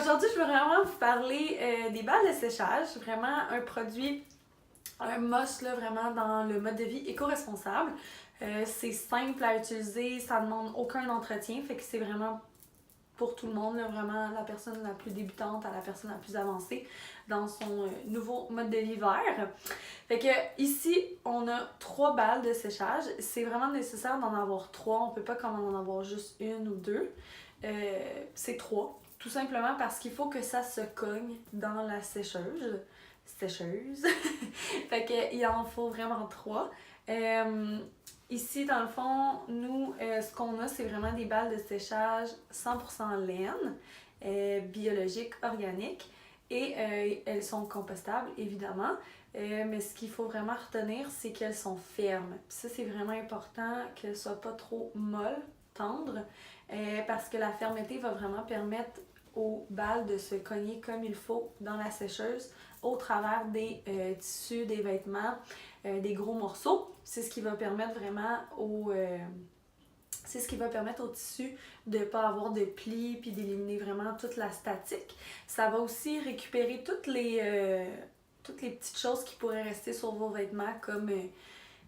Aujourd'hui, je veux vraiment vous parler des balles de séchage. Vraiment un produit, un must là, vraiment dans le mode de vie éco-responsable. C'est simple à utiliser, ça ne demande aucun entretien, fait que c'est vraiment pour tout le monde, là, vraiment la personne la plus débutante à la personne la plus avancée dans son nouveau mode de vie vert. Fait que ici, on a 3 balles de séchage. C'est vraiment nécessaire d'en avoir 3. On peut pas comme en avoir juste une ou deux. C'est 3. Tout simplement parce qu'il faut que ça se cogne dans la sécheuse. Sécheuse. Fait que il en faut vraiment 3. Ici, dans le fond, nous, ce qu'on a, c'est vraiment des balles de séchage 100% laine, biologique, organique. Et elles sont compostables, évidemment. Mais ce qu'il faut vraiment retenir, c'est qu'elles sont fermes. Puis ça, c'est vraiment important qu'elles ne soient pas trop molles, tendres, parce que la fermeté va vraiment permettre aux balles de se cogner comme il faut dans la sécheuse au travers des tissus, des vêtements, des gros morceaux. C'est ce qui va permettre vraiment c'est ce qui va permettre au tissu de ne pas avoir de plis puis d'éliminer vraiment toute la statique. Ça va aussi récupérer toutes les petites choses qui pourraient rester sur vos vêtements comme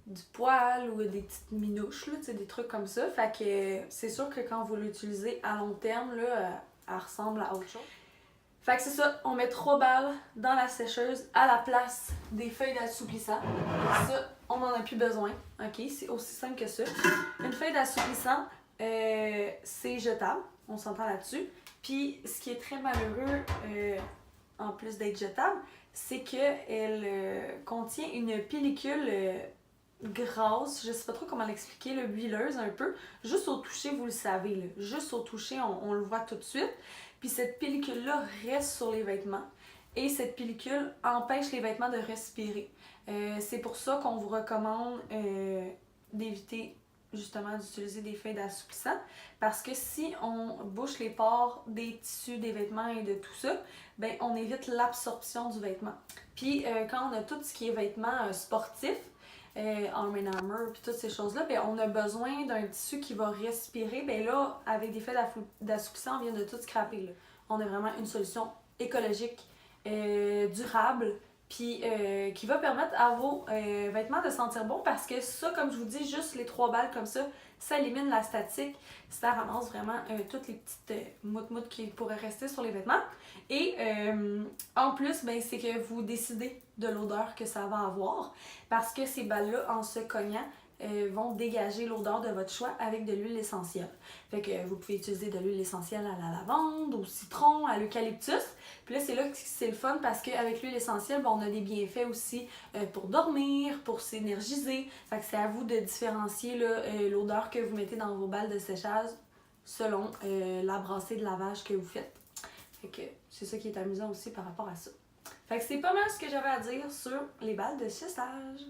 du poil ou des petites minouches, là, des trucs comme ça. Fait que c'est sûr que quand vous l'utilisez à long terme, là, elle ressemble à autre chose. Fait que c'est ça, on met 3 balles dans la sécheuse à la place des feuilles d'assouplissant. Ça, on n'en a plus besoin, ok? C'est aussi simple que ça. Une feuille d'assouplissant, c'est jetable, on s'entend là-dessus. Puis, ce qui est très malheureux, en plus d'être jetable, c'est qu'elle contient une pellicule grasse, je sais pas trop comment l'expliquer, le huileuse un peu. Juste au toucher, vous le savez, là. Juste au toucher, on le voit tout de suite. Puis cette pellicule-là reste sur les vêtements et cette pellicule empêche les vêtements de respirer. C'est pour ça qu'on vous recommande d'éviter justement d'utiliser des feuilles d'assouplissant parce que si on bouche les pores des tissus, des vêtements et de tout ça, ben on évite l'absorption du vêtement. Puis quand on a tout ce qui est vêtements sportifs, Arm & Hammer, puis toutes ces choses-là, ben, on a besoin d'un tissu qui va respirer. Ben là, avec des feuilles d'assouplissant, on vient de tout scraper. Là. On a vraiment une solution écologique, durable, puis qui va permettre à vos vêtements de sentir bon parce que ça, comme je vous dis, juste les 3 balles comme ça élimine la statique, ça ramasse vraiment toutes les petites moutes qui pourraient rester sur les vêtements. Et en plus, ben, c'est que vous décidez de l'odeur que ça va avoir parce que ces balles-là, en se cognant, vont dégager l'odeur de votre choix avec de l'huile essentielle. Fait que vous pouvez utiliser de l'huile essentielle à la lavande, au citron, à l'eucalyptus. Puis là, c'est là que c'est le fun parce qu'avec l'huile essentielle, bon, on a des bienfaits aussi pour dormir, pour s'énergiser. Fait que c'est à vous de différencier l'odeur que vous mettez dans vos balles de séchage selon la brassée de lavage que vous faites. Fait que c'est ça qui est amusant aussi par rapport à ça. Fait que c'est pas mal ce que j'avais à dire sur les balles de séchage.